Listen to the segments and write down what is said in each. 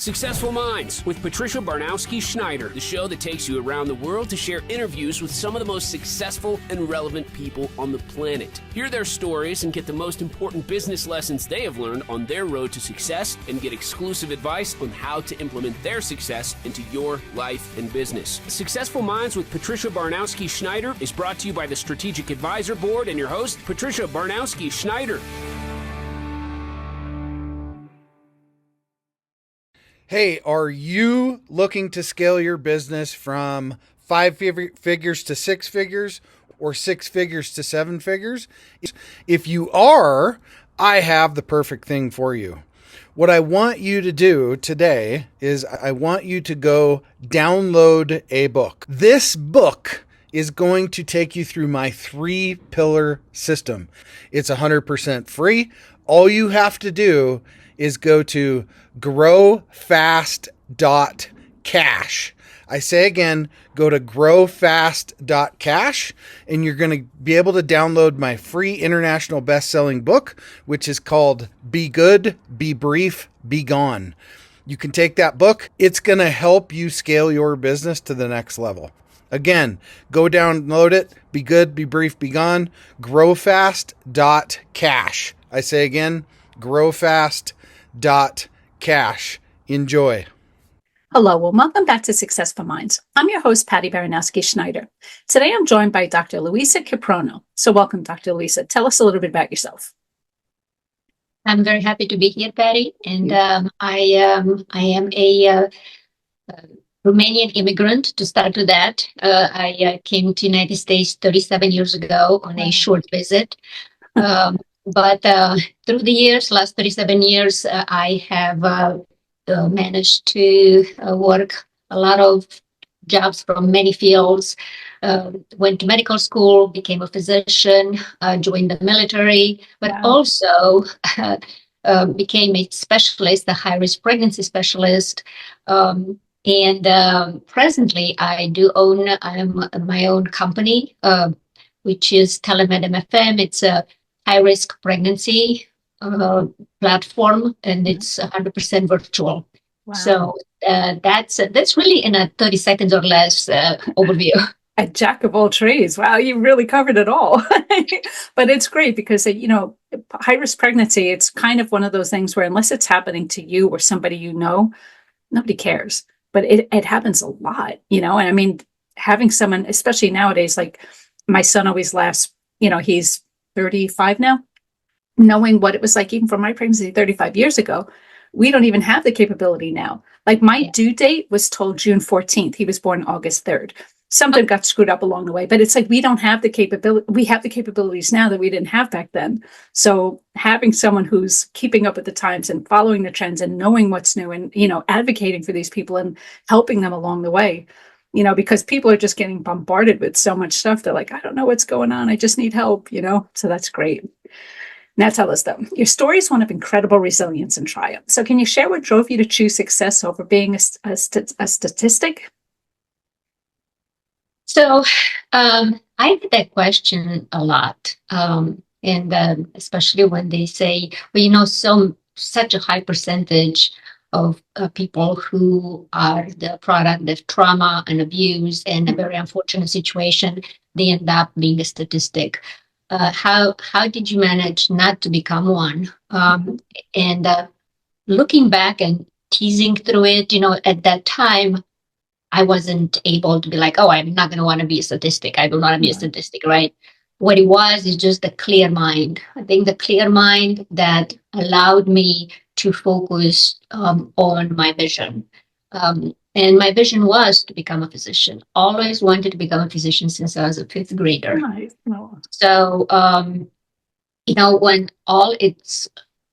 Successful Minds with Patricia Barnowski-Schneider, the show that takes you around the world to share interviews with some of the most successful and relevant people on the planet. Hear their stories and get the most important business lessons they have learned on their road to success and get exclusive advice on how to implement their success into your life and business. Successful Minds with Patricia Barnowski-Schneider is brought to you by the Strategic Advisor Board and your host, Patricia Barnowski-Schneider. Hey, are you looking to scale your business from 5 figures to 6 figures or 6 figures to 7 figures? If you are, I have the perfect thing for you. What I want you to do today is I want you to go download a book. This book is going to take you through my 3-pillar system. It's 100% free. All you have to do is go to growfast.cash. I say again, go to growfast.cash and you're going to be able to download my free international best-selling book, which is called Be Good, Be Brief, Be Gone. You can take that book. It's going to help you scale your business to the next level. Again, go download it. Be good, be brief, be gone. Growfast.cash. I say again, growfast.cash. Enjoy. Hello, and welcome back to Successful Minds. I'm your host, Patty Baranowski-Schneider. Today, I'm joined by Dr. Luissa Kiprono. So welcome, Dr. Luissa. Tell us a little bit about yourself. I'm very happy to be here, Patty. And I am a Romanian immigrant. To start with that, I came to the United States 37 years ago on a short visit. But through the years, last 37 years, I have managed to work a lot of jobs from many fields. Went to medical school, became a physician, joined the military, but also became a specialist, a high-risk pregnancy specialist. And presently, I do own my own company, which is telemedicine. It's a high-risk pregnancy platform, and it's 100% virtual. Wow. So that's really in a 30 seconds or less overview. A jack of all trades. Wow, you really covered it all. But it's great because, high-risk pregnancy, it's kind of one of those things where unless it's happening to you or somebody you know, nobody cares. But it happens a lot, and I mean, having someone, especially nowadays, like my son always laughs, he's 35 now, knowing what it was like even for my pregnancy 35 years ago. We don't even have the capability now. Like my due date was told June 14th. He was born August 3rd. Something got screwed up along the way, but it's like we don't have the capability. We have the capabilities now that we didn't have back then. So having someone who's keeping up with the times and following the trends and knowing what's new and, advocating for these people and helping them along the way, because people are just getting bombarded with so much stuff. They're like, I don't know what's going on. I just need help, so that's great. Now tell us though, your story is one of incredible resilience and triumph. So can you share what drove you to choose success over being a statistic? So I get that question a lot. And especially when they say, well, such a high percentage of people who are the product of trauma and abuse and a very unfortunate situation, they end up being a statistic. How did you manage not to become one? And looking back and teasing through it, at that time, I wasn't able to be like, oh, I'm not going to want to be a statistic. I don't want to be a statistic, right? What it was is just a clear mind. I think the clear mind that allowed me to focus on my vision. And my vision was to become a physician. Always wanted to become a physician since I was a 5th grader. Nice. So, when all it's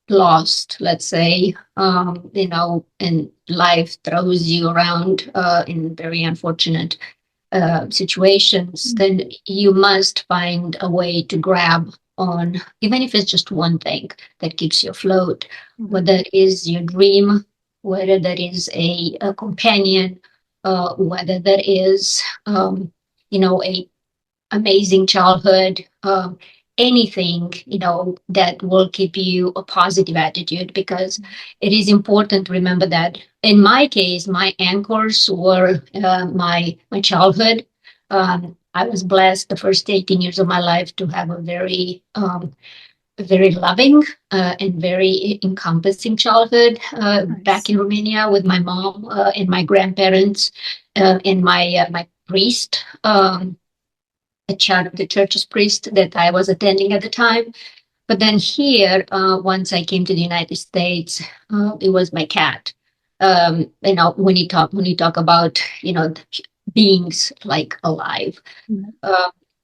lost, let's say, and life throws you around in very unfortunate situations, then you must find a way to grab on, even if it's just one thing that keeps you afloat, whether it is your dream, whether that is a companion, whether that is, a amazing childhood, anything, that will keep you a positive attitude, because it is important to remember that in my case, my anchors were my childhood. I was blessed the first 18 years of my life to have a very loving and very encompassing childhood back in Romania with my mom and my grandparents and my priest, the church's priest that I was attending at the time. But then here, once I came to the United States, it was my cat. When you talk about beings like alive.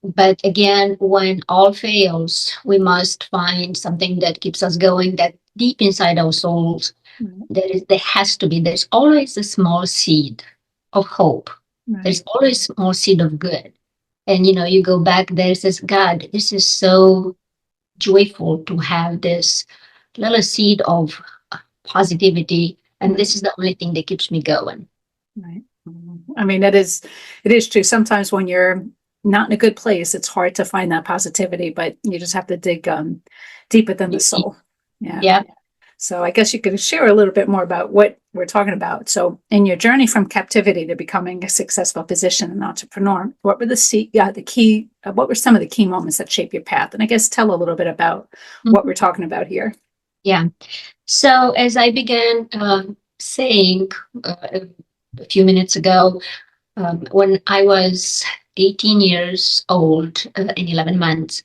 But again, when all fails, we must find something that keeps us going, that deep inside our souls, there's always a small seed of hope. There's always a small seed of good. And, you go back there and says, God, this is so joyful to have this little seed of positivity. And this is the only thing that keeps me going. Right. I mean, it is true. Sometimes when you're not in a good place, it's hard to find that positivity, but you just have to dig deep within the soul. Yeah. So I guess you could share a little bit more about what we're talking about. So in your journey from captivity to becoming a successful physician and entrepreneur, what were what were some of the key moments that shaped your path? And I guess tell a little bit about what we're talking about here. Yeah. So as I began saying a few minutes ago, when I was 18 years old and 11 months,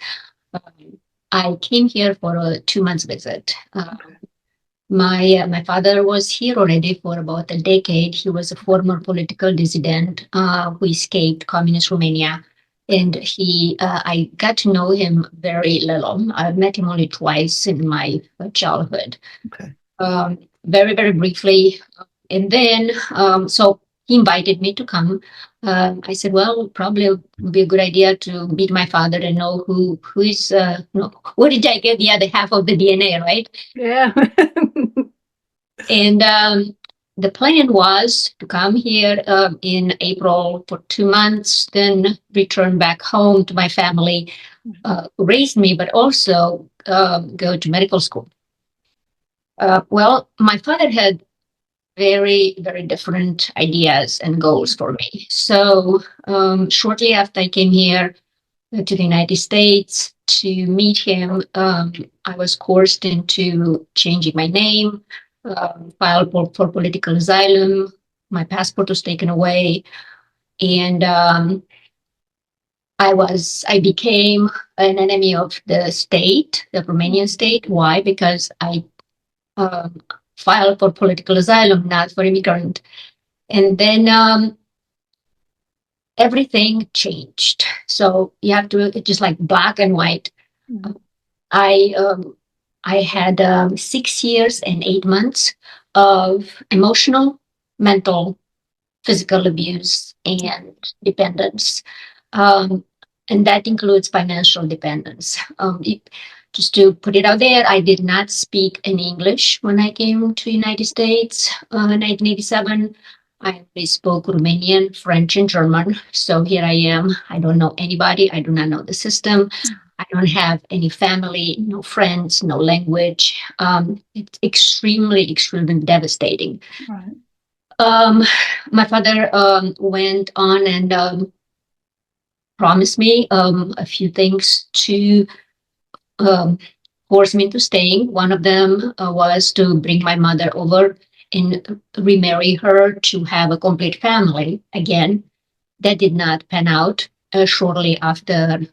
I came here for a 2 months visit. My father was here already for about a decade. He was a former political dissident who escaped communist Romania. And I got to know him very little. I met him only twice in my childhood. Okay. Very, very briefly. And then, so he invited me to come. I said, well, probably it would be a good idea to meet my father and know who is, where did I get the other half of the DNA, right? Yeah. And the plan was to come here in April for 2 months, then return back home to my family, who raised me, but also go to medical school. Well, my father had very, very different ideas and goals for me. So shortly after I came here to the United States to meet him, I was coerced into changing my name, filed for political asylum. My passport was taken away, and I became an enemy of the state, the Romanian state. Why? Because I filed for political asylum, not for immigrant. And then everything changed. So you have to, it's just like black and white. I had 6 years and 8 months of emotional, mental, physical abuse and dependence. And that includes financial dependence. Just to put it out there, I did not speak any English when I came to the United States in 1987. I only spoke Romanian, French, and German. So here I am. I don't know anybody. I do not know the system. I don't have any family, no friends, no language. It's extremely, extremely devastating. Right. My father went on and promised me a few things to force me into staying. One of them was to bring my mother over and remarry her to have a complete family again. That did not pan out. Shortly after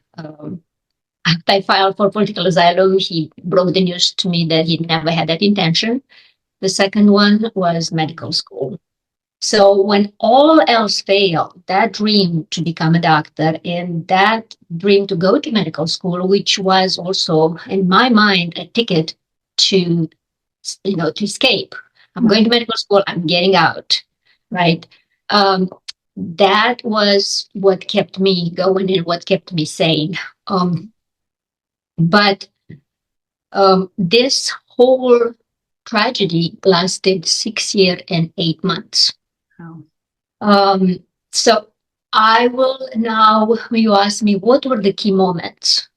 I filed for political asylum, he broke the news to me that he never had that intention. The second one was medical school. So when all else failed, that dream to become a doctor and that dream to go to medical school, which was also in my mind a ticket to escape. I'm going to medical school. I'm getting out, right? That was what kept me going and what kept me sane. But this whole tragedy lasted 6 years and 8 months. So I will now, you ask me, what were the key moments?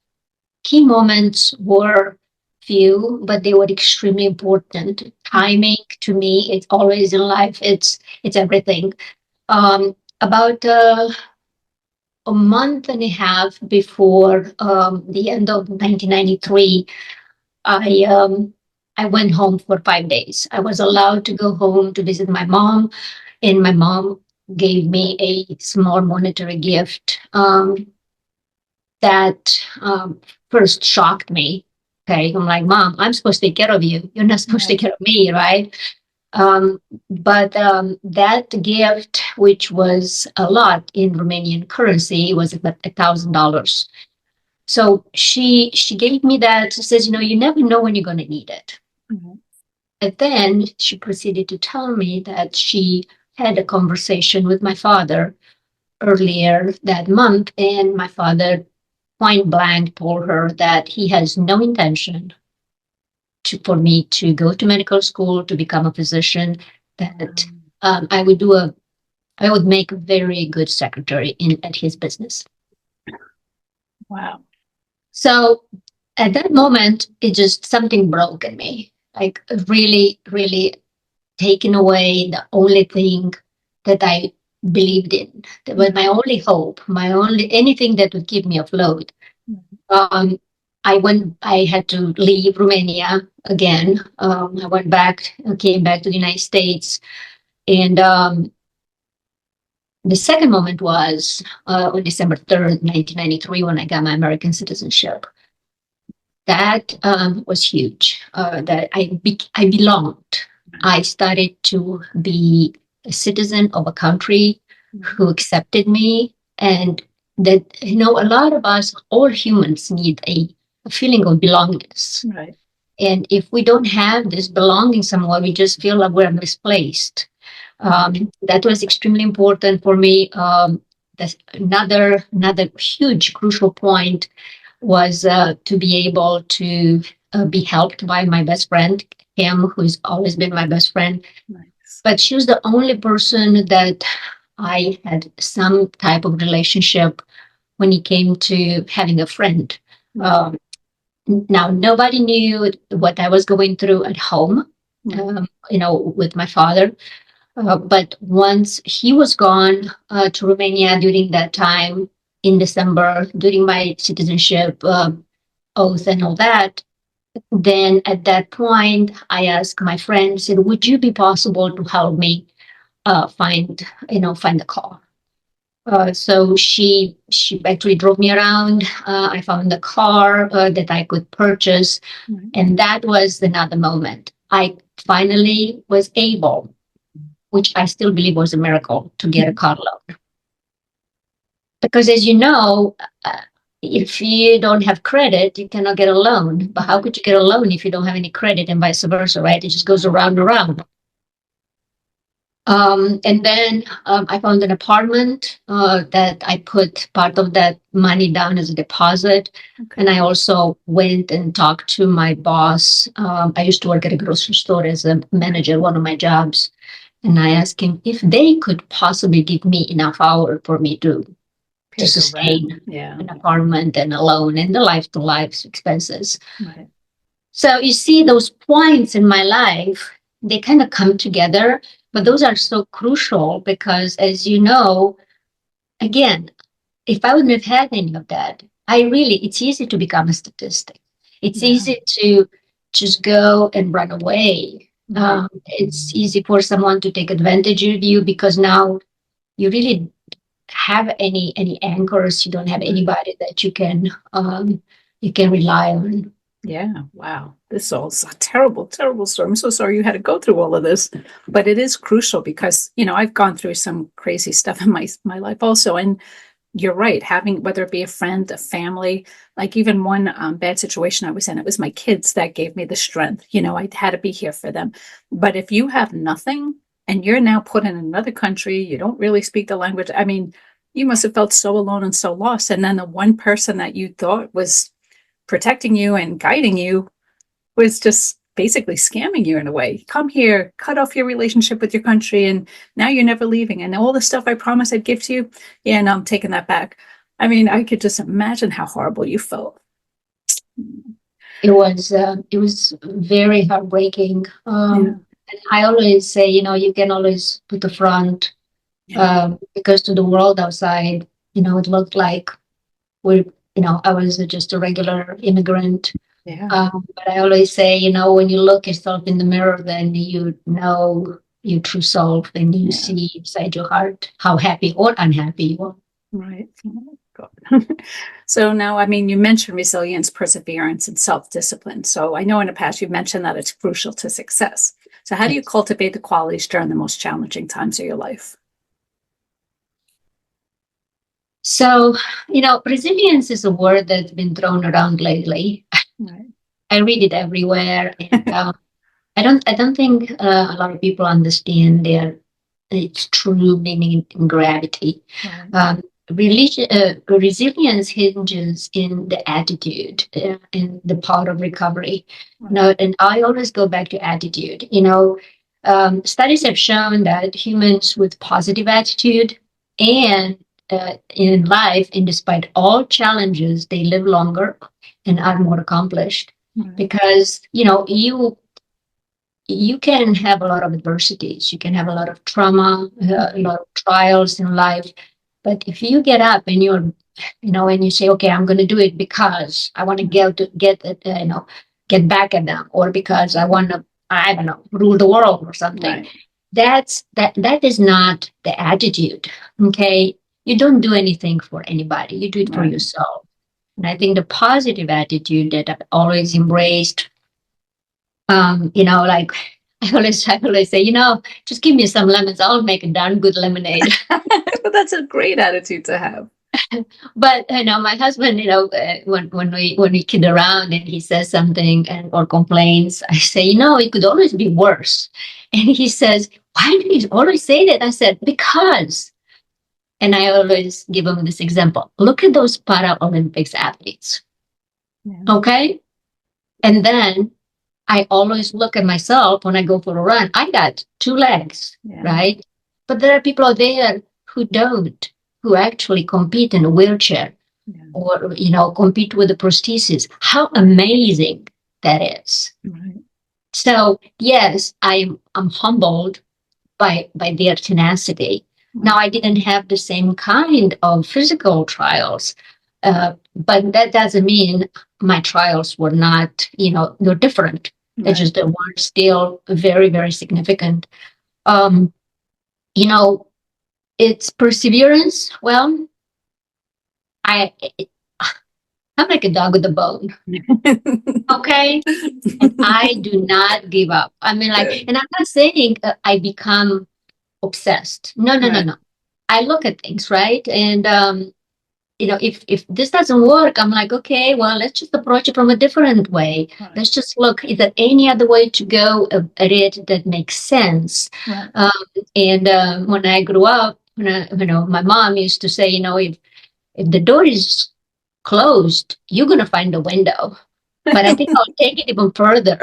key moments were few, but they were extremely important. Timing to me, it's always in life. It's everything. About a month and a half before the end of 1993, I went home for 5 days. I was allowed to go home to visit my mom, and my mom gave me a small monetary gift that first shocked me. Okay, I'm like, Mom, I'm supposed to take care of you. You're not supposed to take care of me, right? But that gift, which was a lot in Romanian currency, was about $1,000. So she gave me that. She says, you never know when you're going to need it. Mhm. And then she proceeded to tell me that she had a conversation with my father earlier that month, and my father point blank told her that he has no intention for me to go to medical school to become a physician. That I would make a very good secretary at his business. Wow. So at that moment, it just something broke in me, like really, really taking away the only thing that I believed in. That was my only hope, my only anything that would keep me afloat. Um, I had to leave Romania again. I went back, came back to the United States. And the second moment was on December 3rd, 1993, when I got my American citizenship. That was huge. That I belonged. I started to be a citizen of a country who accepted me, and that a lot of us, all humans, need a feeling of belongingness. Right. And if we don't have this belonging somewhere, we just feel like we're misplaced. That was extremely important for me. That's another huge crucial point was to be able to be helped by my best friend, Kim, who's always been my best friend. Nice. But she was the only person that I had some type of relationship when it came to having a friend. Right. Now, nobody knew what I was going through at home, with my father. But once he was gone to Romania during that time in December, during my citizenship oath and all that, then at that point, I asked my friend, said, "Would you be possible to help me find the car?" So she actually drove me around. I found the car that I could purchase, and that was another moment. I finally was able, which I still believe was a miracle, to get a car loan. Because as you know, if you don't have credit, you cannot get a loan. But how could you get a loan if you don't have any credit, and vice versa, right? It just goes around and around. And then I found an apartment that I put part of that money down as a deposit. Okay. And I also went and talked to my boss. I used to work at a grocery store as a manager, one of my jobs. And I asked him if they could possibly give me enough hours for me to sustain an apartment and a loan and the life-to-life expenses. Right. So you see those points in my life, they kind of come together, but those are so crucial because, as you know, again, if I wouldn't have had any of that, it's easy to become a statistic. It's easy to just go and run away. It's easy for someone to take advantage of you because now you really have any anchors. You don't have anybody that you can rely on. Yeah. Wow. This is all a terrible, terrible story. I'm so sorry you had to go through all of this, but it is crucial because, I've gone through some crazy stuff in my life also. And you're right. Having, whether it be a friend, a family, like even one bad situation I was in, it was my kids that gave me the strength. I had to be here for them. But if you have nothing and you're now put in another country, you don't really speak the language. I mean, you must have felt so alone and so lost. And then the one person that you thought was protecting you and guiding you was just basically scamming you in a way. Come here, cut off your relationship with your country, and now you're never leaving. And all the stuff I promised I'd give to you, no, I'm taking that back. I mean, I could just imagine how horrible you felt. It was very heartbreaking. Yeah. And I always say, you can always put the front, Yeah. because to the world outside, it looked like we I was just a regular immigrant. Yeah. But I always say, when you look yourself in the mirror, then you know your true self, and you Yeah. see inside your heart how happy or unhappy you are. Right. Oh, God. So now, I mean, you mentioned resilience, perseverance, and self-discipline. So I know in the past you've mentioned that it's crucial to success. So how do you Yes. cultivate the qualities during the most challenging times of your life? So, resilience is a word that's been thrown around lately. Right. I read it everywhere, and I don't think a lot of people understand its true meaning in gravity. Right. Um, Resilience hinges in the attitude, and the part of recovery. Right. And I always go back to attitude. Studies have shown that humans with positive attitude and in life, and despite all challenges, they live longer and are more accomplished, Right. because you can have a lot of adversities, you can have a lot of trauma, a lot of trials in life, but if you get up and and you say, okay, I'm going to do it because I want to get back at them, or because I want to, I don't know, rule the world or something. Right. That is not the attitude. Okay, you don't do anything for anybody, you do it for Right. yourself. And I think the positive attitude that I've always embraced, like I always say, just give me some lemons, I'll make a darn good lemonade. But that's a great attitude to have. But my husband, when we kid around and he says something or complains, I say, it could always be worse. And he says, why do you always say that? I said, because. And I always give him this example. Look at those Paralympics athletes. Yeah. Okay. And then I always look at myself when I go for a run. I got two legs, Yeah. right? But there are people out there who don't, who actually compete in a wheelchair, Yeah. or compete with the prosthesis. How amazing that is! Right. So yes, I'm humbled by their tenacity. Now, I didn't have the same kind of physical trials, but that doesn't mean my trials were not, they're different. It's Right. just they were still very, very significant. Um, you know, it's perseverance. Well, I I'm like a dog with a bone. Okay. And I do not give up. I mean, Good. and I'm not saying I become obsessed. No, no, no, Right. no. I look at things, right? And if this doesn't work, I'm like, okay, well, let's just approach it from a different way. Right. Let's just look, is there any other way to go at it that makes sense? Right. And when I grew up, my mom used to say, if the door is closed, you're going to find a window. But I think I'll take it even further.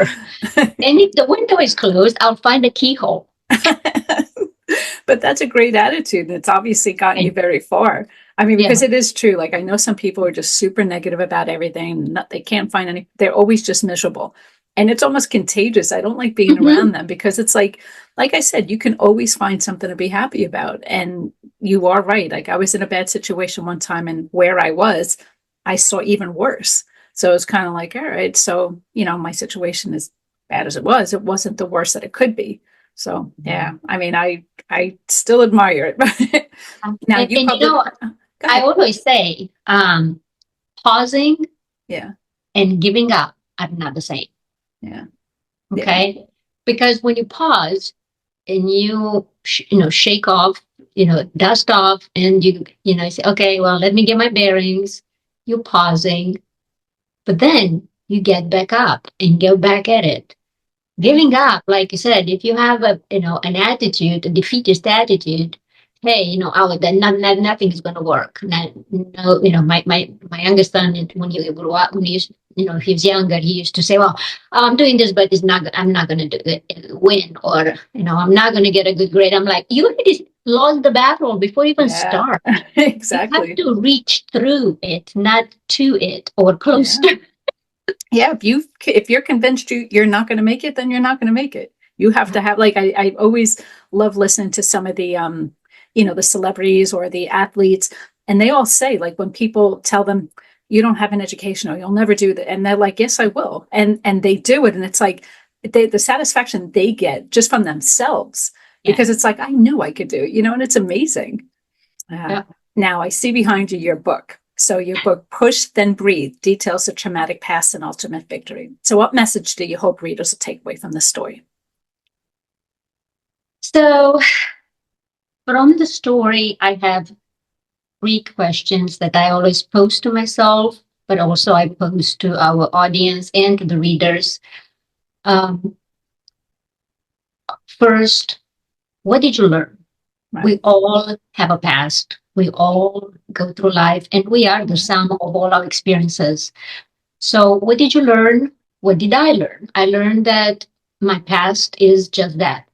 And if the window is closed, I'll find a keyhole. But that's a great attitude. And it's obviously gotten you very far. I mean, because Yeah. it is true. Like, I know some people are just super negative about everything. They can't find they're always just miserable. And it's almost contagious. I don't like being Mhm. around them, because it's like I said, you can always find something to be happy about. And you are right. Like, I was in a bad situation one time, and where I was, I saw even worse. So it's kind of like, all right, so, my situation, as bad as it wasn't the worst that it could be. So yeah, I mean, I still admire it. Now And, you and probably go I ahead. always say, pausing Yeah, and giving up are not the same. yeah, yeah, Okay. Because when you pause and shake off, dust off, and you say, okay, well, let me get my bearings. You're pausing, but then you get back up and go back at it. Giving up, like you said, if you have an attitude, a defeatist attitude, hey, then nothing is going to work. No, my youngest son, when he grew up, when he used, he was younger, he used to say, well, I'm doing this, but I'm not going to do it, win, or I'm not going to get a good grade. I'm like, you already lost the battle before you even yeah, start. You have exactly. to reach through it, not to it or close Yeah. to. Yeah, if you're convinced you're not going to make it, then you're not going to make it. You have to have, like, I always love listening to some of the the celebrities or the athletes, and they all say, like, when people tell them you don't have an education or you'll never do that, and they're like, yes, I will, and they do it, and it's like the satisfaction they get just from themselves, because it's like, I knew I could do it, and it's amazing. Yeah. Now I see behind you your book. So your book, Push Then Breathe, details the traumatic past and ultimate victory. So what message do you hope readers will take away from this story? So from the story, I have 3 questions that I always pose to myself, but also I pose to our audience and to the readers. First, what did you learn? Right. We all have a past. We all go through life, and we are the sum of all our experiences. So what did you learn? What did I learn? I learned that my past is just that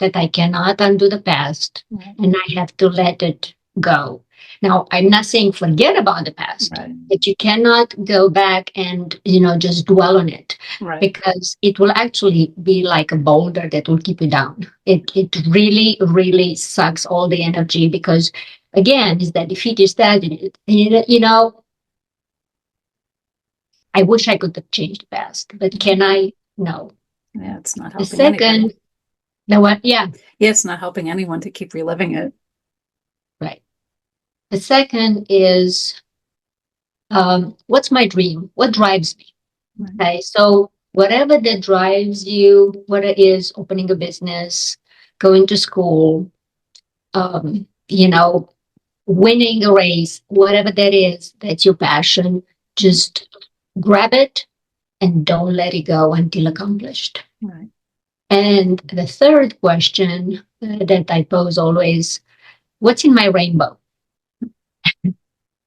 I cannot undo the past, and I have to let it go. Now, I'm not saying forget about the past, but you cannot go back and, just dwell on it, because it will actually be like a boulder that will keep you down. It really, really sucks all the energy, because, again, is that defeatist attitude. I wish I could have changed the past, but can I? No. Yeah, it's not The helping second, anybody. the what? Yeah. Yeah, it's not helping anyone to keep reliving it. Right. The second is, what's my dream? What drives me? Okay, so whatever that drives you, whether it is opening a business, going to school, winning a race, whatever that is, that's your passion, just grab it and don't let it go until accomplished. Right. And the third question that I pose always, what's in my rainbow?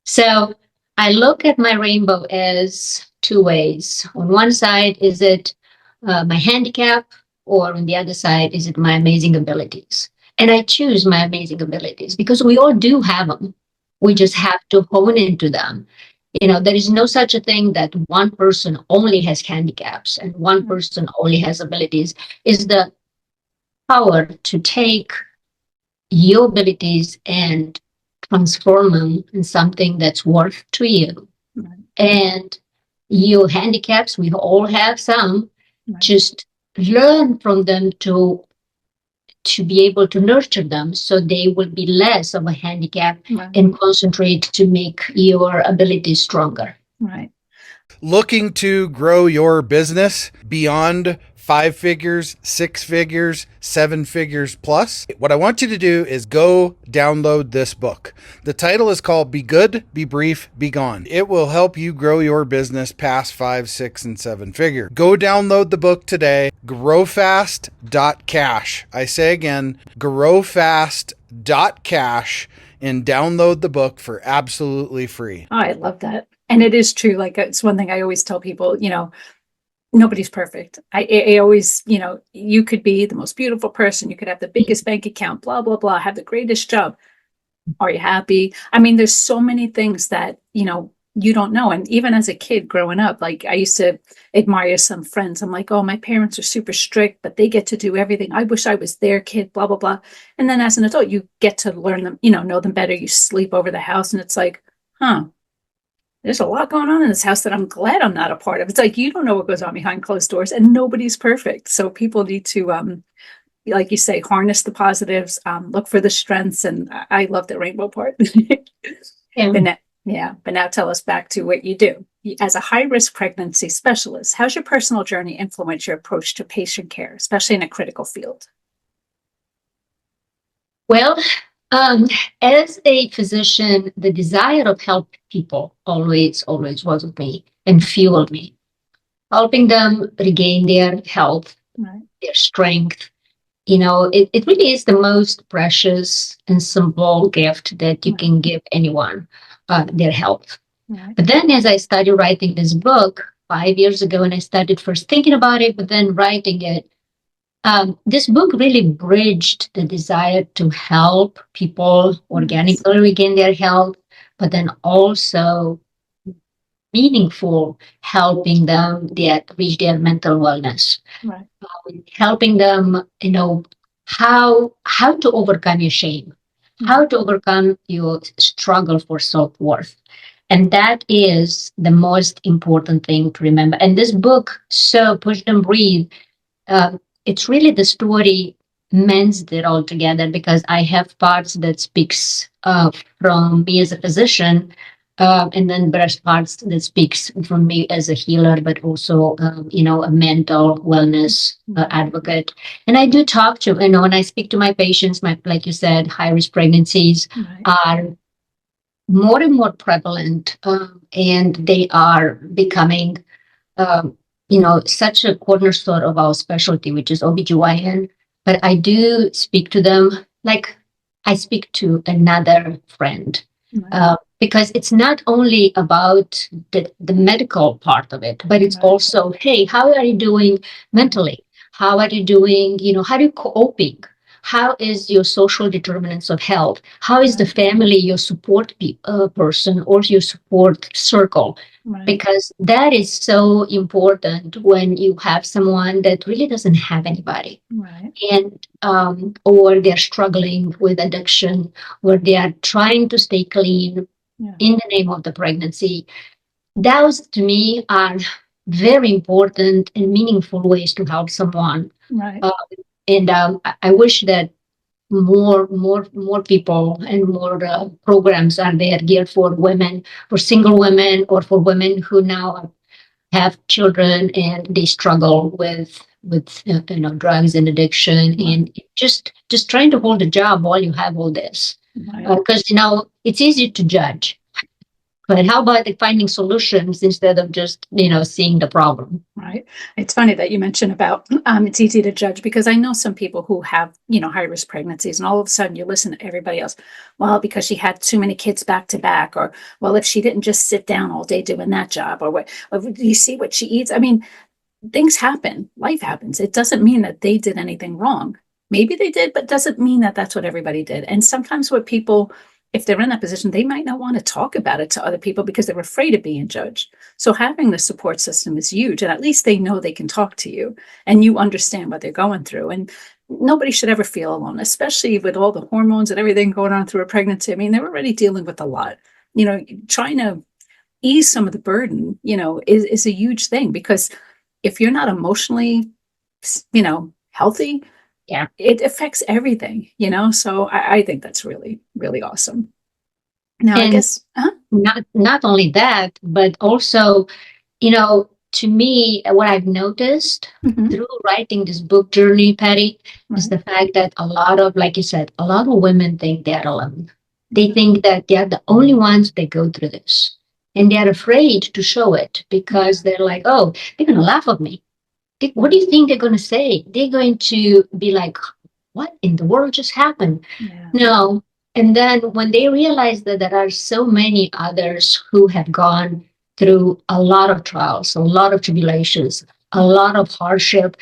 So I look at my rainbow as 2 ways. On one side, is it my handicap, or on the other side, is it my amazing abilities? And I choose my amazing abilities because we all do have them. We just have to hone into them. There is no such a thing that one person only has handicaps and one person only has abilities. Is the power to take your abilities and transform them in something that's worth to you. And your handicaps, we all have some, just learn from them to be able to nurture them, so they will be less of a handicap, and concentrate to make your abilities stronger. Right. Looking to grow your business beyond 5 figures, 6 figures, 7 figures plus? What I want you to do is go download this book. The title is called Be Good, Be Brief, Be Gone. It will help you grow your business past 5, 6, and 7 figure. Go download the book today. Growfast.cash. I say again, growfast.cash, and download the book for absolutely free. Oh, I love that. And it is true. Like, it's one thing I always tell people, nobody's perfect. I always, you could be the most beautiful person. You could have the biggest bank account, blah, blah, blah, have the greatest job. Are you happy? I mean, there's so many things that, you don't know. And even as a kid growing up, like, I used to admire some friends. I'm like, oh, my parents are super strict, but they get to do everything. I wish I was their kid, blah, blah, blah. And then as an adult, you get to learn them, know them better. You sleep over the house, and it's like, there's a lot going on in this house that I'm glad I'm not a part of. It's like, you don't know what goes on behind closed doors, and nobody's perfect. So people need to, like you say, harness the positives, look for the strengths. And I love the rainbow part. But now tell us back to what you do. As a high-risk pregnancy specialist, how's your personal journey influence your approach to patient care, especially in a critical field? Well, as a physician, the desire of helping people always was with me and fueled me. Helping them regain their health, their strength. It really is the most precious and simple gift that you can give anyone, their health. But then as I started writing this book 5 years ago, and I started first thinking about it, but then writing it, this book really bridged the desire to help people organically regain their health, but then also meaningful, helping them reach their mental wellness, Right. helping them, how to overcome your shame, how to overcome your struggle for self-worth. And that is the most important thing to remember. And this book, So Push Them Breathe, it's really the story mends it all together, because I have parts that speaks from me as a physician, and then there's parts that speaks from me as a healer, but also a mental wellness advocate. And I do talk to, when I speak to my patients, like you said, high risk pregnancies are more and more prevalent, and they are becoming such a cornerstone of our specialty, which is OBGYN. But I do speak to them like I speak to another friend, because it's not only about the medical part of it, but it's also, hey, how are you doing mentally? How are you doing? How are you coping? How is your social determinants of health? How is the family, your support person, or your support circle? Because that is so important when you have someone that really doesn't have anybody, and or they're struggling with addiction, or they are trying to stay clean in the name of the pregnancy. Those, to me, are very important and meaningful ways to help someone. And I wish that more people and more programs are there geared for women, for single women, or for women who now have children and they struggle with drugs and addiction, and just trying to hold a job while you have all this, because it's easy to judge. But how about finding solutions instead of just, seeing the problem? Right. It's funny that you mentioned about it's easy to judge, because I know some people who have, high risk pregnancies, and all of a sudden you listen to everybody else. Well, because she had too many kids back to back, or, well, if she didn't just sit down all day doing that job, or what, do you see what she eats? I mean, things happen, life happens. It doesn't mean that they did anything wrong. Maybe they did, but doesn't mean that that's what everybody did. And sometimes what people, if they're in that position, they might not want to talk about it to other people because they're afraid of being judged. So having the support system is huge. And at least they know they can talk to you and you understand what they're going through. And nobody should ever feel alone, especially with all the hormones and everything going on through a pregnancy. I mean, they're already dealing with a lot. Trying to ease some of the burden, is a huge thing, because if you're not emotionally, healthy, it affects everything, so I think that's really, really awesome. Now, I guess, not only that, but also, to me, what I've noticed through writing this book journey, Patty, is the fact that a lot of, like you said, a lot of women think they're alone. They think that they're the only ones that go through this. And they're afraid to show it, because they're like, oh, they're going to laugh at me. What do you think they're going to say? They're going to be like, what in the world just happened? No. And then when they realize that there are so many others who have gone through a lot of trials, a lot of tribulations, a lot of hardship,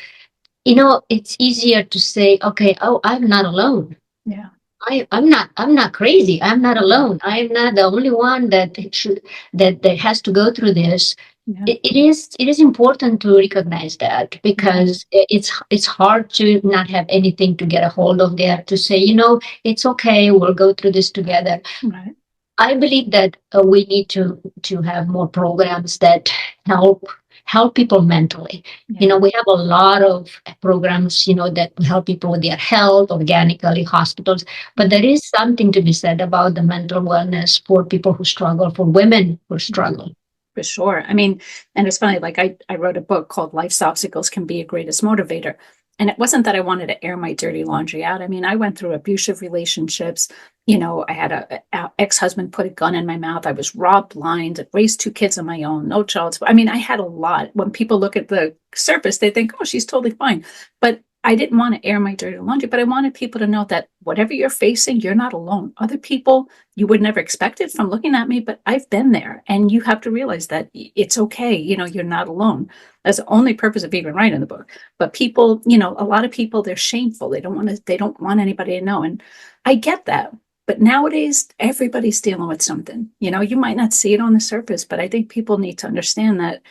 it's easier to say, okay, oh, I'm not alone. I'm not crazy. I'm not alone. I'm not the only one that has to go through this. It is important to recognize that, because it's hard to not have anything to get a hold of there to say, it's okay, we'll go through this together. I believe that we need to have more programs that help people mentally. We have a lot of programs, that help people with their health organically, hospitals, but there is something to be said about the mental wellness for people who struggle, for women who struggle. For sure. I mean, and it's funny, like I wrote a book called Life's Obstacles Can Be Your Greatest Motivator. And it wasn't that I wanted to air my dirty laundry out. I mean, I went through abusive relationships. I had a ex-husband put a gun in my mouth. I was robbed blind, raised 2 kids on my own, no child support. I mean, I had a lot. When people look at the surface, they think, oh, she's totally fine. But I didn't want to air my dirty laundry, but I wanted people to know that whatever you're facing, you're not alone. Other people, you would never expect it from looking at me, but I've been there, and you have to realize that it's okay. You're not alone. That's the only purpose of even writing the book. But people, a lot of people, they're shameful. They don't want anybody to know. And I get that. But nowadays, everybody's dealing with something. You might not see it on the surface, but I think people need to understand that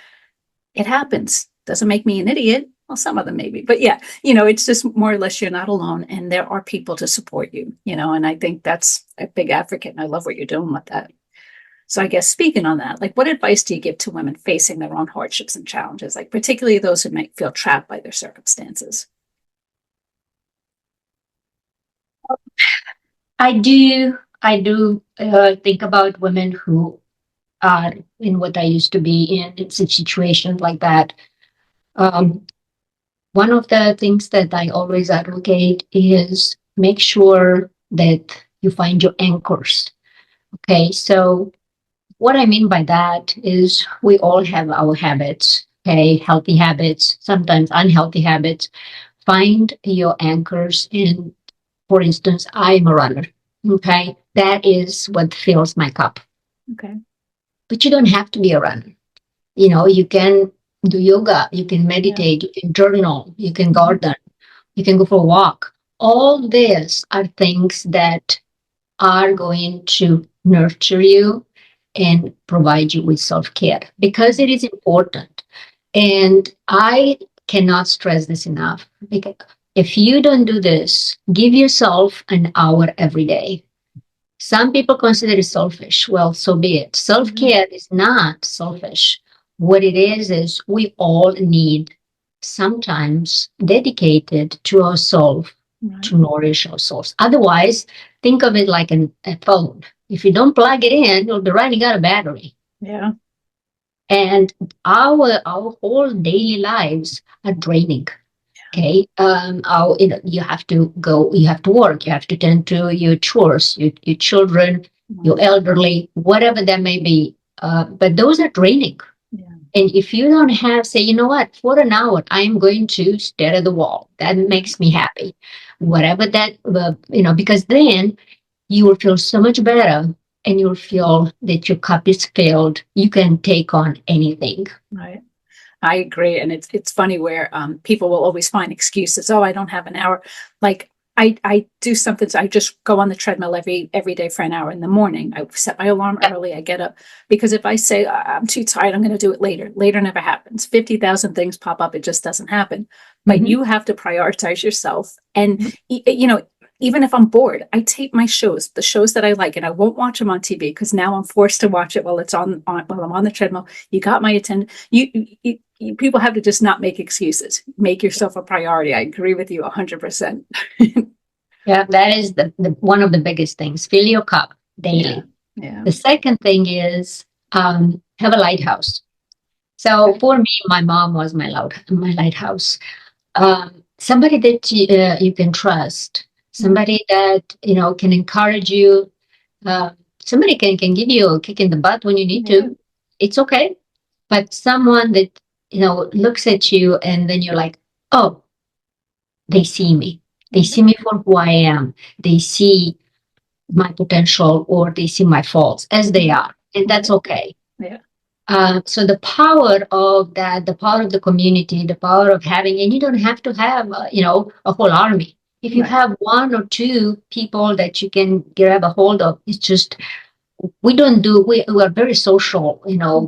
it happens. Doesn't make me an idiot. Well, some of them maybe, but yeah, it's just more or less you're not alone, and there are people to support you, and I think that's a big advocate, and I love what you're doing with that. So I guess speaking on that, like what advice do you give to women facing their own hardships and challenges, like particularly those who might feel trapped by their circumstances? I do think about women who are in what I used to be in situations like that. Um, One of the things that I always advocate is make sure that you find your anchors. Okay, so what I mean by that is we all have our habits, okay, healthy habits, sometimes unhealthy habits. Find your anchors in, for instance, I'm a runner. Okay, that is what fills my cup. Okay. But you don't have to be a runner. You can do yoga, you can meditate, you can journal, you can garden, you can go for a walk. All these are things that are going to nurture you and provide you with self-care because it is important. And I cannot stress this enough. Because if you don't do this, give yourself an hour every day. Some people consider it selfish. Well, so be it. Self-care is not selfish. What it is we all need sometimes dedicated to ourselves to nourish our souls. Otherwise, think of it like a phone. If you don't plug it in, you'll be running out of battery. Yeah. And our whole daily lives are draining. Okay. You have to go, you have to work, you have to tend to your chores, your children, your elderly, whatever that may be. But those are draining. Yeah. And if you don't have, say, you know what, for an hour, I am going to stare at the wall. That makes me happy. Whatever that, because then you will feel so much better and you'll feel that your cup is filled. You can take on anything. Right. I agree. And it's funny where people will always find excuses. Oh, I don't have an hour. Like I do something. So I just go on the treadmill every day for an hour in the morning. I set my alarm early. I get up because if I say I'm too tired, I'm going to do it later. Later never happens. 50,000 things pop up. It just doesn't happen. But you have to prioritize yourself. And, even if I'm bored, I tape my shows, the shows that I like, and I won't watch them on TV because now I'm forced to watch it while while I'm on the treadmill. You got my attention. People have to just not make excuses. Make yourself a priority. I agree with you 100%. Yeah, that is the one of the biggest things. Fill your cup daily. Yeah. The second thing is have a lighthouse. So for me, my mom was my lighthouse. Somebody that you can trust. Somebody that can encourage you. Somebody can give you a kick in the butt when you need to. It's okay. But someone that looks at you and then you're like, oh, they see me. They see me for who I am. They see my potential or they see my faults as they are. And that's okay. Yeah. So the power of that, the power of the community, the power of having, and you don't have to have, a whole army. If you have one or two people that you can grab a hold of, it's just, we are very social,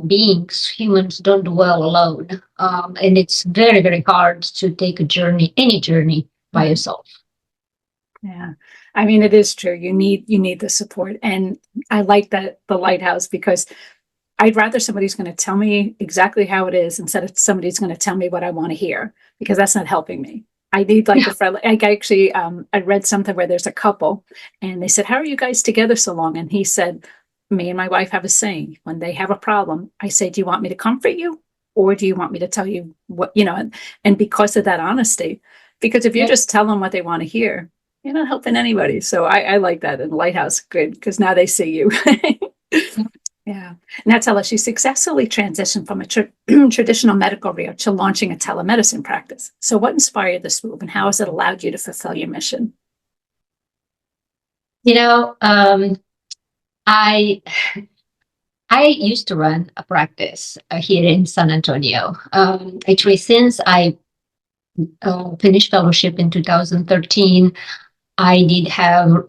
beings. Humans don't do well alone. And it's very, very hard to take any journey by yourself. Yeah. I mean, it is true. You need the support. And I like that, the lighthouse, because I'd rather somebody's going to tell me exactly how it is instead of somebody's going to tell me what I want to hear, because that's not helping me. I need a friend. Like actually, I read something where there's a couple and they said, how are you guys together so long? And he said, me and my wife have a saying, when they have a problem, I say, do you want me to comfort you? Or do you want me to tell you what, and because of that honesty, because if you just tell them what they want to hear, you're not helping anybody. So I like that. And Lighthouse, good, because now they see you. Yeah. Now tell us, you successfully transitioned from a traditional medical career to launching a telemedicine practice. So what inspired this move and how has it allowed you to fulfill your mission? I used to run a practice here in San Antonio. Actually, since I finished fellowship in 2013, I did have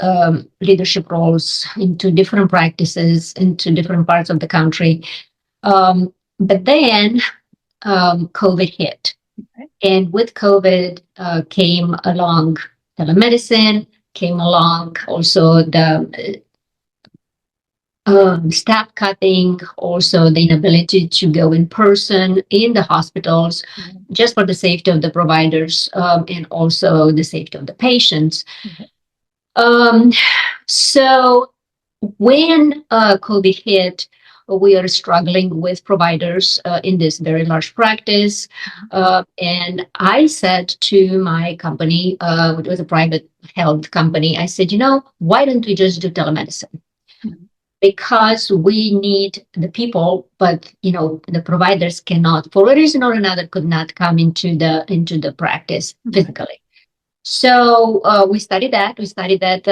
leadership roles into different practices, into different parts of the country. But then COVID hit. Okay. And with COVID came along telemedicine, came along also the staff cutting, also the inability to go in person in the hospitals, just for the safety of the providers and also the safety of the patients. Mm-hmm. So when COVID hit, we are struggling with providers in this very large practice. And I said to my company, it was a private health company, I said, why don't we just do telemedicine? Because we need the people, but the providers cannot, for a reason or another, could not come into the practice physically. So we studied that. We studied that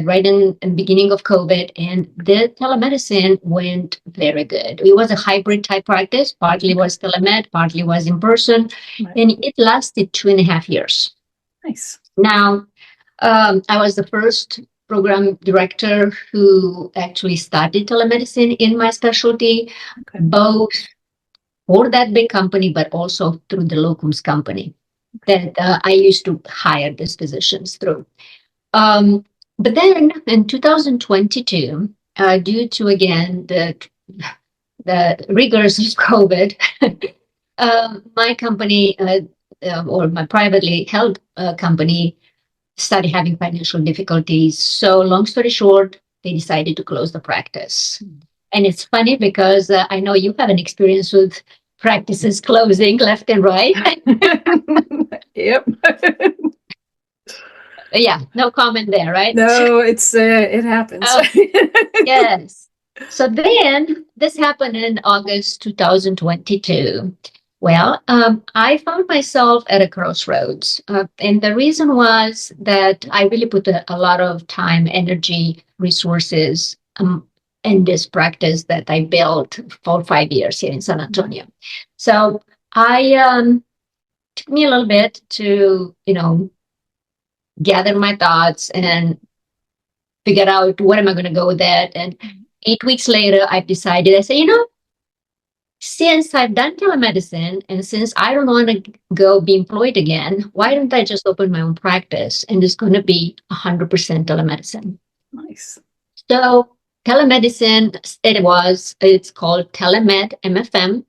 right in the beginning of COVID, and the telemedicine went very good. It was a hybrid type practice. Partly was telemed, partly was in person, and it lasted 2.5 years. Nice. Now, I was the first program director who actually started telemedicine in my specialty, both for that big company, but also through the locums company that I used to hire these physicians through. But then in 2022, due to, again, the rigors of COVID, my company or my privately held company started having financial difficulties. So long story short, they decided to close the practice. And it's funny because I know you have an experience with practices closing left and right. Yep. Yeah, no comment there, right? No, it happens. Oh, yes. So then this happened in August 2022. Well, I found myself at a crossroads. And the reason was that I really put a lot of time, energy, resources in this practice that I built for 5 years here in San Antonio. So took me a little bit to, gather my thoughts and figure out what am I going to go with that. And 8 weeks later, I've decided, I said, since I've done telemedicine and since I don't want to go be employed again, why don't I just open my own practice? And it's going to be 100% telemedicine. Nice. So telemedicine, it's called Telemed MFM.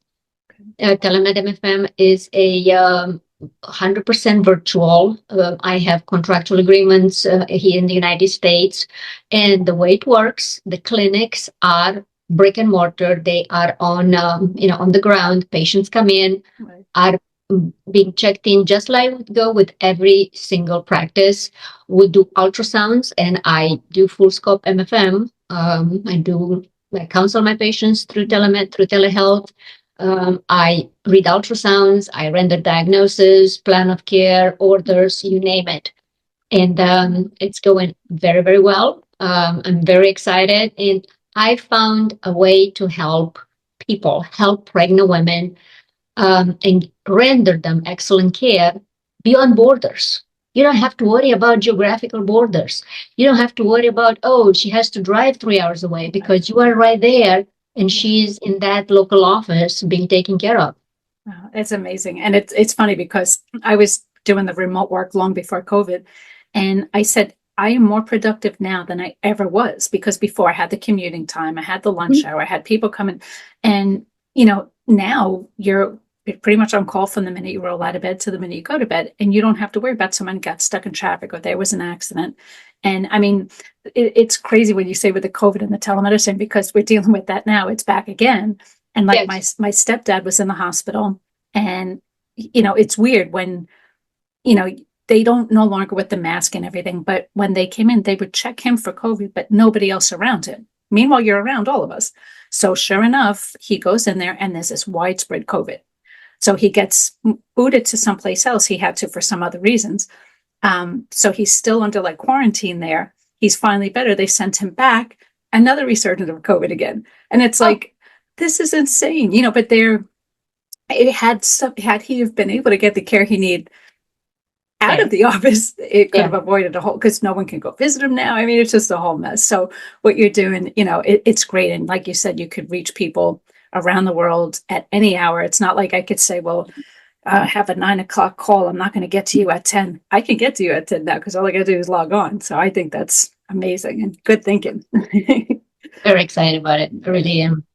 Telemed MFM is a 100% virtual. I have contractual agreements here in the United States. And the way it works, the clinics are brick and mortar. They are on the ground. Patients come in, are being checked in just like we go with every single practice. We do ultrasounds, and I do full scope MFM. I counsel my patients through telemed, through telehealth. I read ultrasounds, I render diagnosis, plan of care, orders, you name it. And it's going very, very well. I'm very excited. And I found a way to help people, help pregnant women, and render them excellent care beyond borders. You don't have to worry about geographical borders. You don't have to worry about, she has to drive 3 hours away, because you are right there and she's in that local office being taken care of. It's amazing. And it's funny because I was doing the remote work long before COVID. And I said, I am more productive now than I ever was, because before I had the commuting time, I had the lunch hour, I had people coming. And, now you're pretty much on call from the minute you roll out of bed to the minute you go to bed. And you don't have to worry about someone got stuck in traffic or there was an accident. And I mean, it's crazy when you say with the COVID and the telemedicine, because we're dealing with that now. It's back again. And like my stepdad was in the hospital, and, it's weird when, they don't no longer with the mask and everything, but when they came in, they would check him for COVID, but nobody else around him. Meanwhile, you're around all of us. So sure enough, he goes in there and there's this widespread COVID. So he gets booted to someplace else. He had to for some other reasons. So he's still under quarantine there. He's finally better. They sent him back, another resurgence of COVID again. And it's this is insane, but had he have been able to get the care he needed out Okay. of the office, it could Yeah. have avoided a whole, because no one can go visit him now. I mean, it's just a whole mess. So what you're doing, it's great. And like you said, you could reach people around the world at any hour. It's not like I could say, well, have a 9 o'clock call. I'm not going to get to you at 10. I can get to you at 10 now because all I got to do is log on. So I think that's amazing and good thinking. Very excited about it. I really am.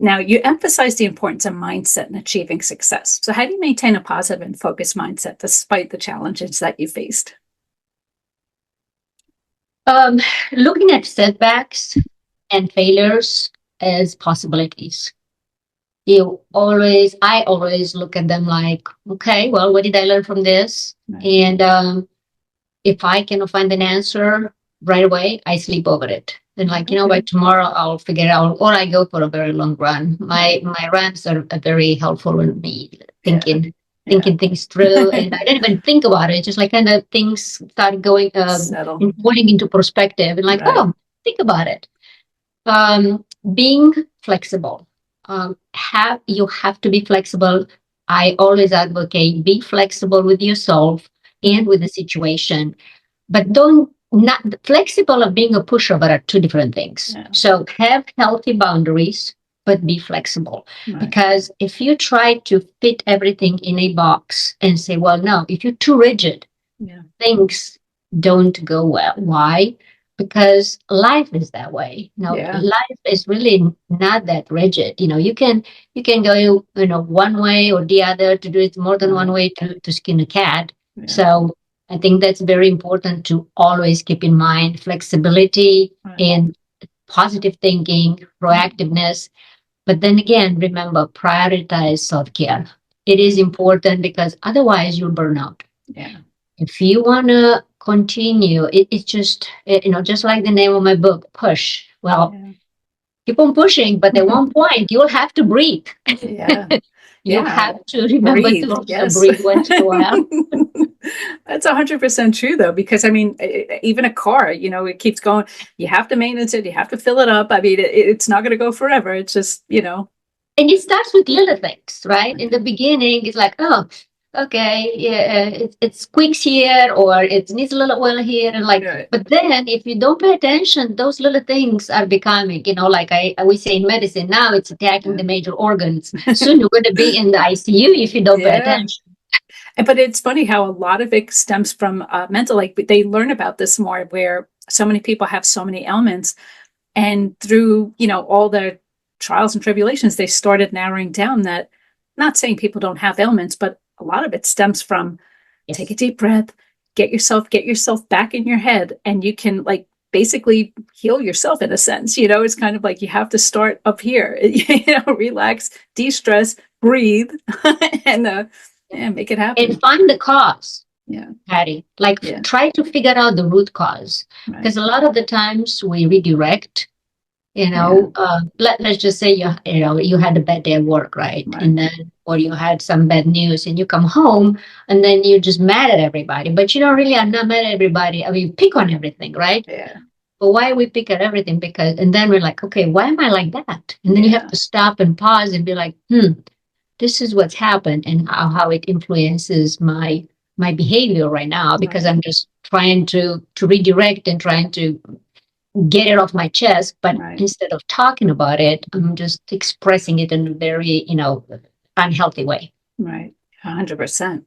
Now, you emphasize the importance of mindset in achieving success. So how do you maintain a positive and focused mindset despite the challenges that you faced? Looking at setbacks and failures as possibilities. I always look at them like, okay, well, what did I learn from this? Right. And if I cannot find an answer right away, I sleep over it. And like, by tomorrow I'll figure it out, or I go for a very long run. My runs are very helpful in me thinking things through, and I don't even think about it. Just like kind of things start going Settle. and falling into perspective, and like, Right. oh, think about it. Being flexible. You have to be flexible. I always advocate be flexible with yourself and with the situation, but don't not flexible and being a pushover are two different things. Yeah. So have healthy boundaries, but be flexible. Right. Because if you try to fit everything in a box and say, well, no, if you're too rigid, things don't go well. Why? Because life is that way. Life is really not that rigid. You can go one way or the other to do it more than one way to skin a cat. So I think that's very important to always keep in mind flexibility and positive thinking, proactiveness. But then again, remember, prioritize self-care. It is important because otherwise you'll burn out. Yeah. If you want to continue, it's just, just like the name of my book, push. Well, keep on pushing, but at one point you'll have to breathe. Yeah. You have to remember to also breathe once in a while. That's 100% true, though, because I mean, even a car, it keeps going. You have to maintenance it. You have to fill it up. I mean, it's not going to go forever. It's just, And it starts with little things, right? In the beginning, it's like, oh, okay, yeah, it squeaks here, or it needs a little oil here, and but then if you don't pay attention, those little things are becoming, like we say in medicine, now it's attacking the major organs. Soon you're going to be in the ICU if you don't pay attention. But it's funny how a lot of it stems from mental, like they learn about this more, where so many people have so many ailments, and through, all their trials and tribulations, they started narrowing down that, not saying people don't have ailments, but a lot of it stems from take a deep breath, get yourself back in your head, and you can basically heal yourself in a sense. It's kind of like you have to start up here, relax, de-stress, breathe, and make it happen. And find the cause. Yeah. Patty, try to figure out the root cause. Because a lot of the times we redirect. Let's just say you had a bad day at work, right? And then, or you had some bad news, and you come home, and then you're just mad at everybody. But you don't really are not mad at everybody. I mean, you pick on everything, right? Yeah. But why we pick at everything? And then we're like, okay, why am I like that? And then you have to stop and pause and be like, this is what's happened, and how it influences my behavior right now, because I'm just trying to redirect and trying to get it off my chest, but instead of talking about it, I'm just expressing it in a very, unhealthy way. Right. 100%.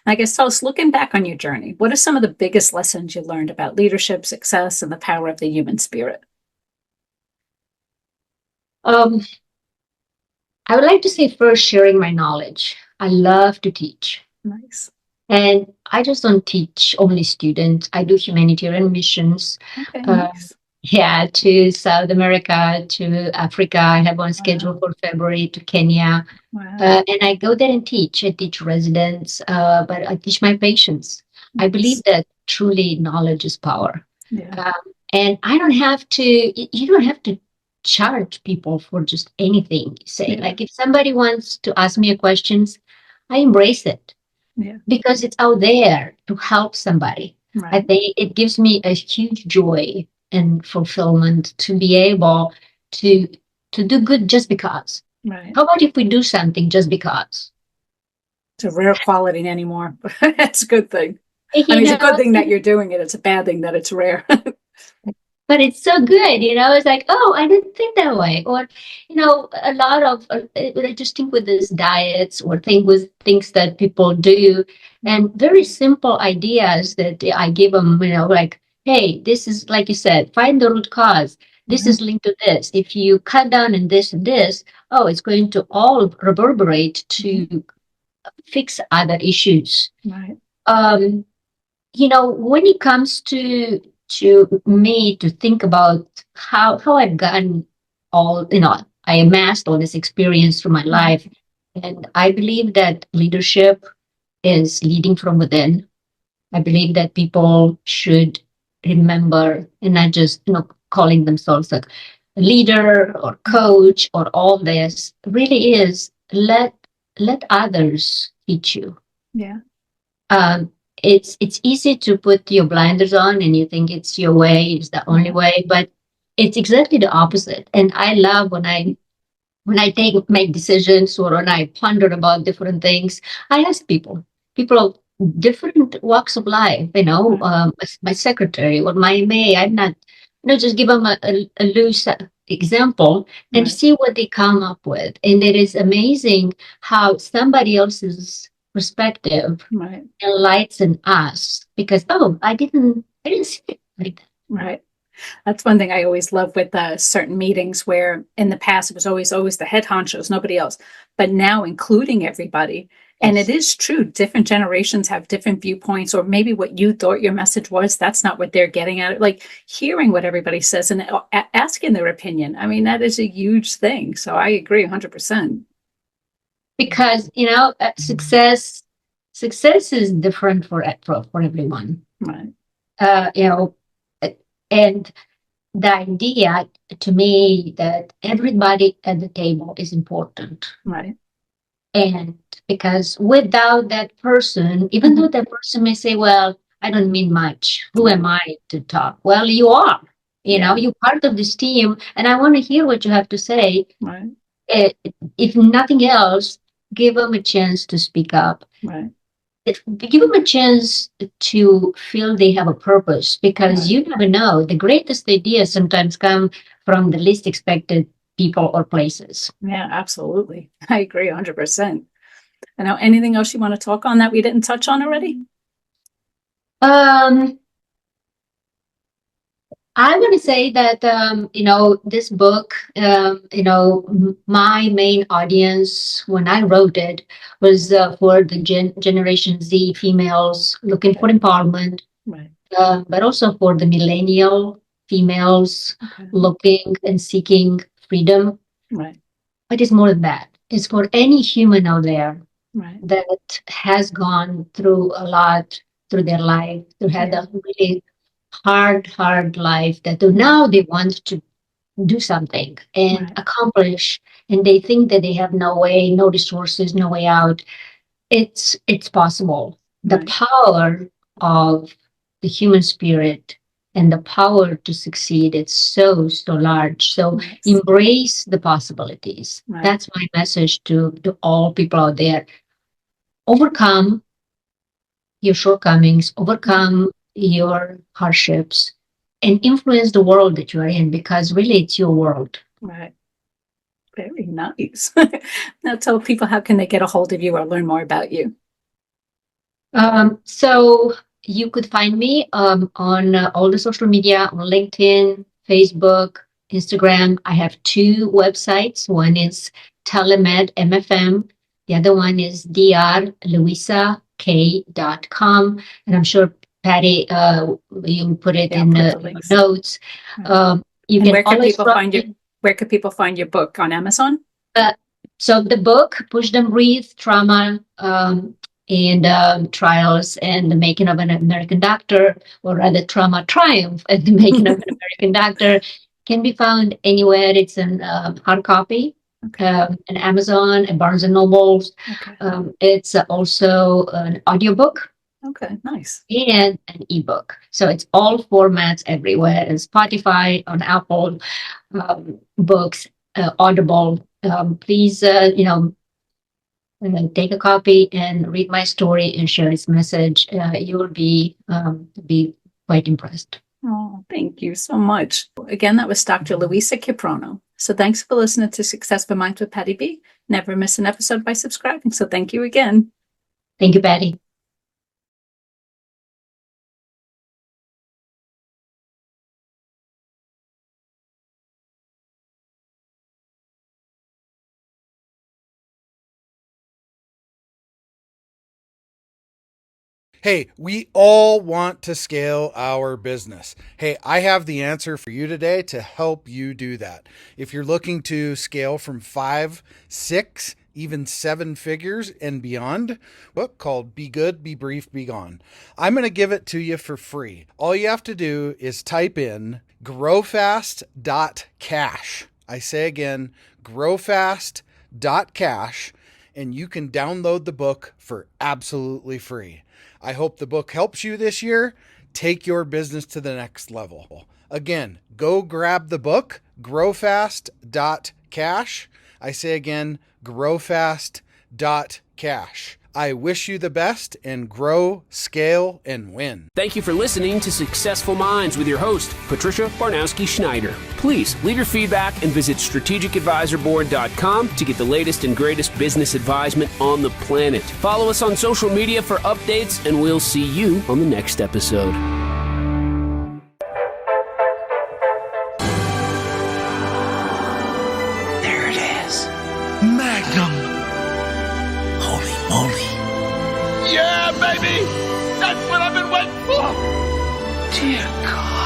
I guess, tell us, looking back on your journey, what are some of the biggest lessons you learned about leadership, success, and the power of the human spirit? I would like to say first, sharing my knowledge. I love to teach. Nice. And I just don't teach only students. I do humanitarian missions. Okay, nice. To South America, to Africa. I have one scheduled for February, to Kenya. Wow. And I go there and teach. I teach residents, but I teach my patients. Nice. I believe that truly knowledge is power. Yeah. And you don't have to charge people for just anything you say. Like if somebody wants to ask me a question, I embrace it. Yeah. Because it's out there to help somebody. Right. I think it gives me a huge joy and fulfillment to be able to do good just because. Right. How about if we do something just because? It's a rare quality anymore. It's a good thing. I You mean, it's a good know, thing that you're doing it. It's a bad thing that it's rare. but it's so good, it's like, oh, I didn't think that way. Or, a lot of, I just think with these diets or with things that people do, and very simple ideas that I give them, like, hey, this is, like you said, find the root cause. This is linked to this. If you cut down on this and this, oh, it's going to all reverberate to fix other issues. Right. Um, when it comes to me to think about how I've gotten all, I amassed all this experience through my life, and I believe that leadership is leading from within. I believe that people should remember and not just calling themselves a leader or coach or all this. Really is let others teach you. Yeah. um, it's easy to put your blinders on and you think it's your way, it's the only way, but it's exactly the opposite. And I love when I make decisions or when I ponder about different things, I ask people of different walks of life, my secretary or my MA. I'm not, just give them a loose example and see what they come up with. And it is amazing how somebody else's perspective enlightens us because, oh, I didn't see it like that. Right. That's one thing I always love with certain meetings where in the past it was always the head honchos, nobody else, but now including everybody. And it is true. Different generations have different viewpoints, or maybe what you thought your message was, that's not what they're getting at. Like hearing what everybody says and asking their opinion. I mean, that is a huge thing. So I agree 100%. Because, success is different for everyone. Right. And the idea to me that everybody at the table is important. Right. And because without that person, even though that person may say, well, I don't mean much, who am I to talk? Well, you are, you're part of this team, and I want to hear what you have to say. Right. If nothing else, give them a chance to speak up. Right. Give them a chance to feel they have a purpose, because you never know. The greatest ideas sometimes come from the least expected people or places. Yeah, absolutely. I agree 100%. And now, anything else you want to talk on that we didn't touch on already? I want to say that, this book, my main audience when I wrote it was for the Generation Z females looking for empowerment, but also for the millennial females looking and seeking freedom. Right. But it's more than that. It's for any human out there that has gone through a lot through their life, to have a really hard life, that now they want to do something and accomplish, and they think that they have no way, no resources, no way out. It's possible. The power of the human spirit and the power to succeed, it's so large. So embrace the possibilities. That's my message to all people out there. Overcome your shortcomings, overcome your hardships, and influence the world that you're in, because really it's your world. Right. Very nice. Now tell people, how can they get a hold of you or learn more about you? So you could find me on all the social media, on LinkedIn, Facebook, Instagram. I have 2 websites. One is Telemed MFM. The other one is drluissak.com. And I'm sure Patty, you put it in the notes. You can where could people find your book? On Amazon? So the book, Push Them Breathe, Trauma and Trials and the Making of an American Doctor, or rather Trauma Triumph and the Making of an American Doctor, can be found anywhere. It's in hard copy, an Amazon, and Barnes and Nobles. It's also an audiobook. Okay, nice. And an ebook. So it's all formats everywhere. And Spotify, on Apple books, Audible. Please, take a copy and read my story and share its message. You will be quite impressed. Oh, thank you so much. Again, that was Dr. Luissa Kiprono. So thanks for listening to Successful Minds with Patty B. Never miss an episode by subscribing. So thank you again. Thank you, Patty. Hey, we all want to scale our business. Hey, I have the answer for you today to help you do that. If you're looking to scale from 5, 6, even 7 figures and beyond, book called Be Good, Be Brief, Be Gone. I'm going to give it to you for free. All you have to do is type in growfast.cash. I say again, growfast.cash, and you can download the book for absolutely free. I hope the book helps you this year. Take your business to the next level. Again, go grab the book, growfast.cash. I say again, growfast.cash. I wish you the best and grow, scale, and win. Thank you for listening to Successful Minds with your host, Patricia Barnowski-Schneider. Please leave your feedback and visit strategicadvisorboard.com to get the latest and greatest business advisement on the planet. Follow us on social media for updates, and we'll see you on the next episode. There it is. Magnum. Holy moly. Yeah, baby! That's what I've been waiting for! Dear God.